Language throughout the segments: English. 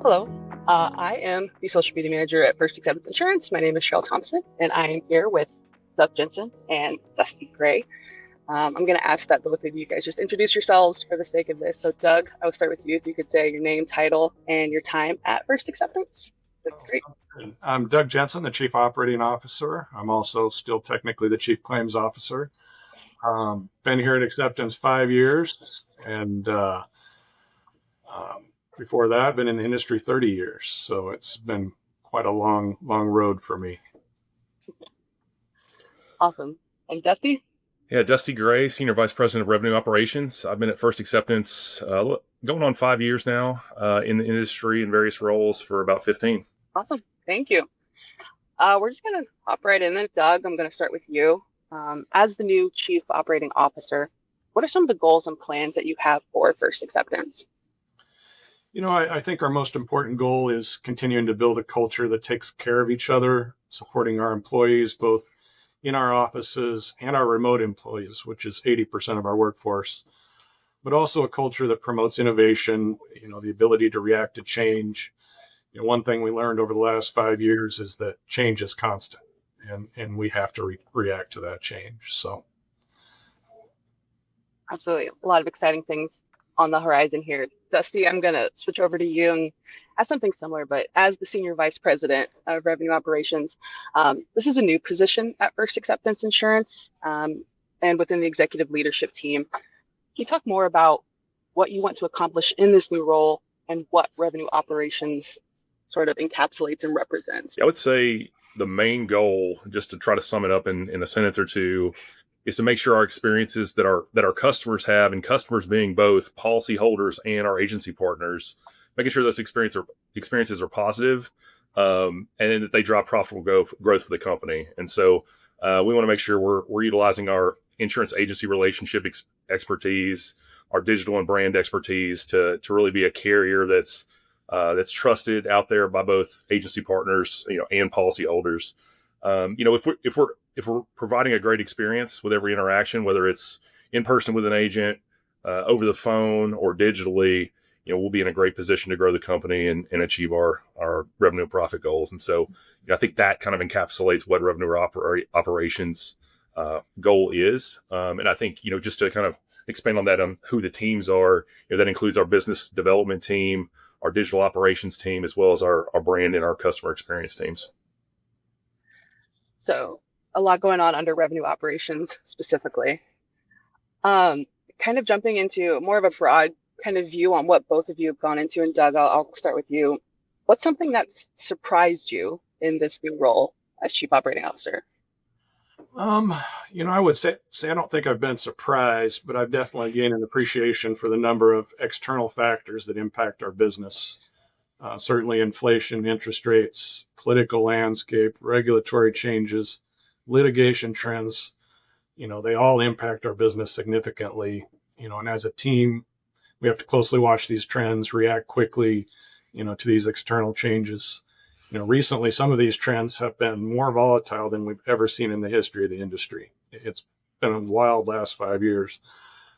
Hello, I am the social media manager at First Acceptance Insurance. My name is Cheryl Thompson, and I am here with Doug Jensen and Dusty Gray. I'm going to ask that both of you guys just introduce yourselves for the sake of this. So, Doug, I will start with you. If you could say your name, title, and your time at First Acceptance, that'd be great. I'm Doug Jensen, the Chief Operating Officer. I'm also still technically the Chief Claims Officer. Been here at Acceptance 5 years, and before that, I've been in the industry 30 years. So it's been quite a long road for me. Awesome. And Dusty? Yeah, Dusty Gray, Senior Vice President of Revenue Operations. I've been at First Acceptance going on 5 years now in the industry in various roles for about 15. Awesome. Thank you. We're just going to hop right in then. Doug, I'm going to start with you. As the new Chief Operating Officer, what are some of the goals and plans that you have for First Acceptance? I think our most important goal is continuing to build a culture that takes care of each other, supporting our employees, both in our offices and our remote employees, which is 80% of our workforce, but also a culture that promotes innovation, the ability to react to change. One thing we learned over the last 5 years is that change is constant, and we have to react to that change. So, Absolutely. A lot of exciting things on the horizon here. Dusty, I'm going to switch over to you and ask something similar, but as the Senior Vice President of Revenue Operations, this is a new position at First Acceptance Insurance and within the executive leadership team. Can you talk more about what you want to accomplish in this new role and what revenue operations sort of encapsulates and represents? I would say the main goal, just to try to sum it up in a sentence or two, is to make sure our experiences that our customers have, and customers being both policyholders and our agency partners, making sure those experiences are positive, and that they drive profitable growth for the company. And so we want to make sure we're utilizing our insurance agency relationship expertise, our digital and brand expertise to really be a carrier that's trusted out there by both agency partners, and policyholders. If we're providing a great experience with every interaction, whether it's in person with an agent, over the phone, or digitally, we'll be in a great position to grow the company and achieve our revenue and profit goals. And so I think that kind of encapsulates what revenue operations goal is. And I think, just to kind of expand on that, on who the teams are, that includes our business development team, our digital operations team, as well as our brand and our customer experience teams. So a lot going on under revenue operations specifically. Kind of jumping into more of a broad kind of view on what both of you have gone into. And Doug, I'll start with you. What's something that's surprised you in this new role as Chief Operating Officer? I would say I don't think I've been surprised, but I've definitely gained an appreciation for the number of external factors that impact our business. Certainly inflation, interest rates, political landscape, regulatory changes, litigation trends, they all impact our business significantly, and as a team, we have to closely watch these trends, react quickly, to these external changes. Recently, some of these trends have been more volatile than we've ever seen in the history of the industry. It's been a wild last 5 years.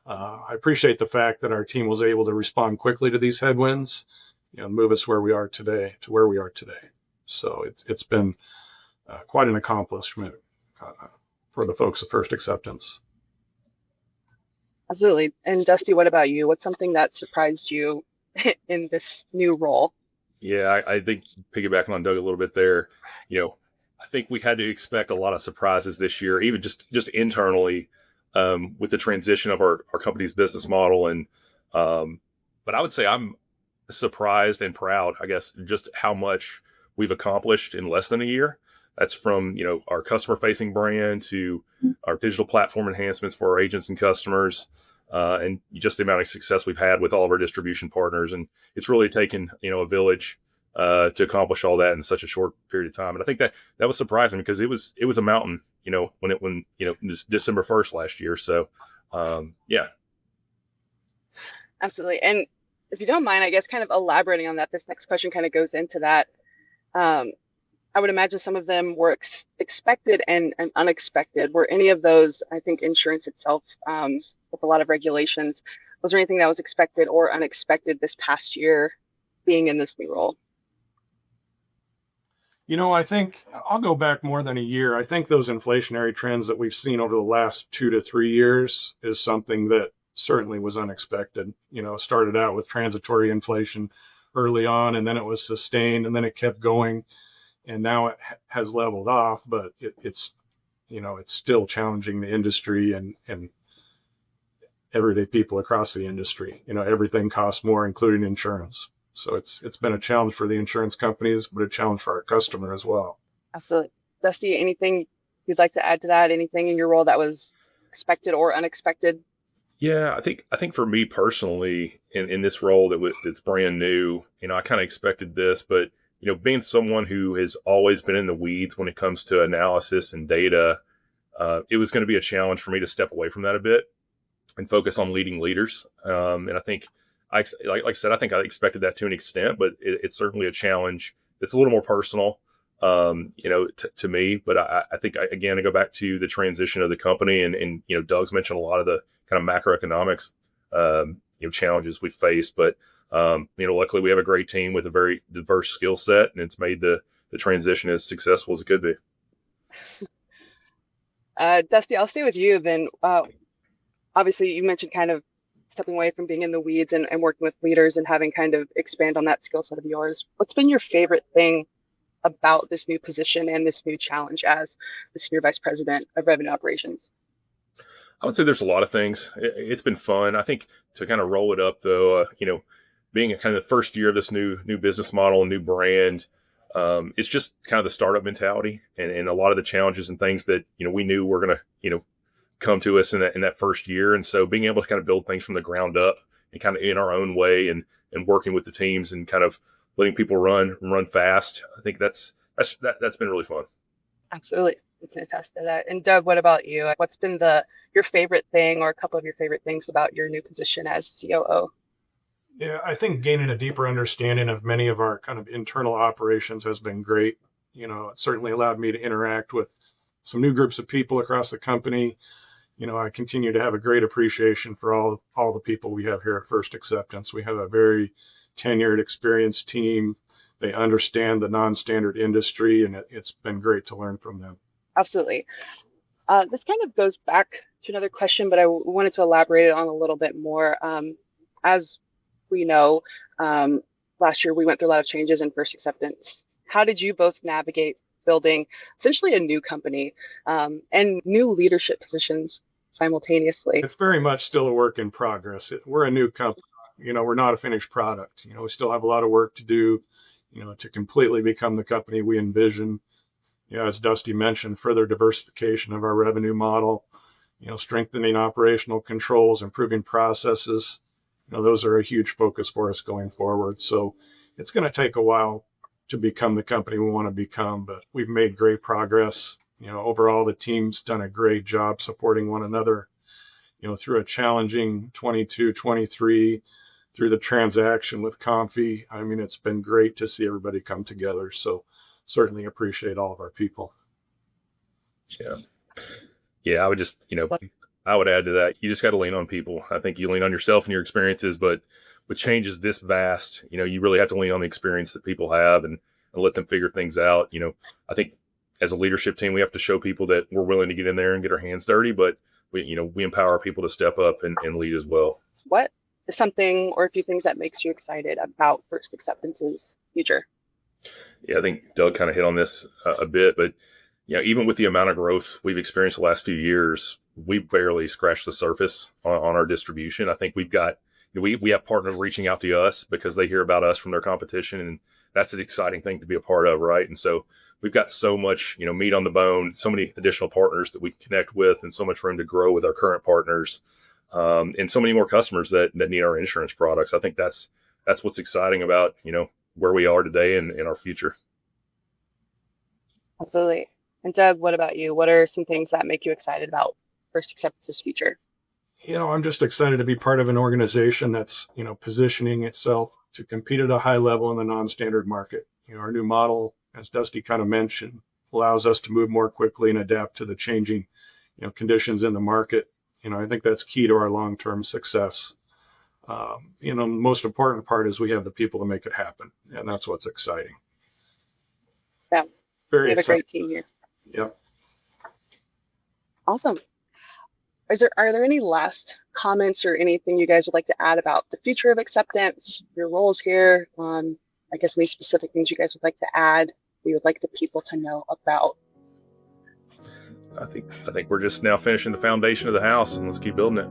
I appreciate the fact that our team was able to respond quickly to these headwinds, and move us where we are today. So it's been quite an accomplishment for the folks at First Acceptance. Absolutely. And Dusty, what about you? What's something that surprised you in this new role? Yeah, I think piggybacking on Doug a little bit there, I think we had to expect a lot of surprises this year, even just internally, with the transition of our company's business model. And but I would say I'm surprised and proud, I guess, just how much we've accomplished in less than a year. That's from, our customer facing brand to our digital platform enhancements for our agents and customers, and just the amount of success we've had with all of our distribution partners. And it's really taken, a village to accomplish all that in such a short period of time. And I think that was surprising because it was a mountain, when December 1st last year. So, yeah. Absolutely. And if you don't mind, I guess kind of elaborating on that, this next question kind of goes into that. I would imagine some of them were expected and unexpected. Were any of those, I think insurance itself, with a lot of regulations, was there anything that was expected or unexpected this past year being in this new role? I think I'll go back more than a year. I think those inflationary trends that we've seen over the last 2 to 3 years is something that certainly was unexpected. It started out with transitory inflation early on, and then it was sustained, and then it kept going, and now it has leveled off, but it's still challenging the industry and everyday people across the industry. Everything costs more, including insurance. So it's been a challenge for the insurance companies, but a challenge for our customer as well. Absolutely. Dusty, anything you'd like to add to that? Anything in your role that was expected or unexpected? Yeah, I think for me personally, in this role that's brand new, I kind of expected this, but being someone who has always been in the weeds when it comes to analysis and data, it was going to be a challenge for me to step away from that a bit and focus on leading leaders. And I think, like I said, I think I expected that to an extent, but it's certainly a challenge. It's a little more personal, to me. But I think, again, I go back to the transition of the company, and Doug's mentioned a lot of the kind of macroeconomics, challenges we face. But luckily we have a great team with a very diverse skill set, and it's made the transition as successful as it could be. Dusty, I'll stay with you then. Obviously, you mentioned kind of stepping away from being in the weeds and working with leaders and having kind of expand on that skill set of yours. What's been your favorite thing about this new position and this new challenge as the Senior Vice President of Revenue Operations? I would say there's a lot of things. It's been fun. I think to kind of roll it up, though, being kind of the first year of this new business model and new brand, it's just kind of the startup mentality and a lot of the challenges and things that we knew were going to come to us in that first year. And so being able to kind of build things from the ground up and kind of in our own way and working with the teams and kind of letting people run fast, I think that's been really fun. Absolutely. I can attest to that. And Doug, what about you? What's been your favorite thing or a couple of your favorite things about your new position as COO? Yeah, I think gaining a deeper understanding of many of our kind of internal operations has been great. It certainly allowed me to interact with some new groups of people across the company. I continue to have a great appreciation for all the people we have here at First Acceptance. We have a very tenured, experienced team. They understand the non-standard industry, and it's been great to learn from them. Absolutely. This kind of goes back to another question, but I wanted to elaborate on a little bit more. As we know, last year we went through a lot of changes in First Acceptance. How did you both navigate building essentially a new company and new leadership positions simultaneously? It's very much still a work in progress. We're a new company. We're not a finished product. We still have a lot of work to do, to completely become the company we envision. As Dusty mentioned, further diversification of our revenue model, strengthening operational controls, improving processes. Those are a huge focus for us going forward. So it's going to take a while to become the company we want to become, but we've made great progress. Overall, the team's done a great job supporting one another, through a challenging 22, 23, through the transaction with Comfy. I mean, it's been great to see everybody come together. So certainly appreciate all of our people. Yeah. I would just, I would add to that. You just got to lean on people. I think you lean on yourself and your experiences, but with changes this vast, you really have to lean on the experience that people have and let them figure things out. I think as a leadership team, we have to show people that we're willing to get in there and get our hands dirty, but we empower people to step up and lead as well. What is something or a few things that makes you excited about First Acceptance's future? Yeah, I think Doug kind of hit on this a bit, but even with the amount of growth we've experienced the last few years, we've barely scratched the surface on our distribution. I think we have partners reaching out to us because they hear about us from their competition, and that's an exciting thing to be a part of, right? And so we've got so much, meat on the bone, so many additional partners that we connect with, and so much room to grow with our current partners, and so many more customers that need our insurance products. I think that's what's exciting about where we are today and in our future. Absolutely. And Doug, what about you? What are some things that make you excited about First Acceptance's future? I'm just excited to be part of an organization that's, positioning itself to compete at a high level in the non-standard market. Our new model, as Dusty kind of mentioned, allows us to move more quickly and adapt to the changing, conditions in the market. I think that's key to our long-term success. The most important part is we have the people to make it happen, and that's what's exciting. Yeah, Very we have exciting. a great team here. Yep. Awesome. Are there any last comments or anything you guys would like to add about the future of acceptance, your roles here? I guess any specific things you guys would like to add, we would like the people to know about. I think we're just now finishing the foundation of the house, and let's keep building it.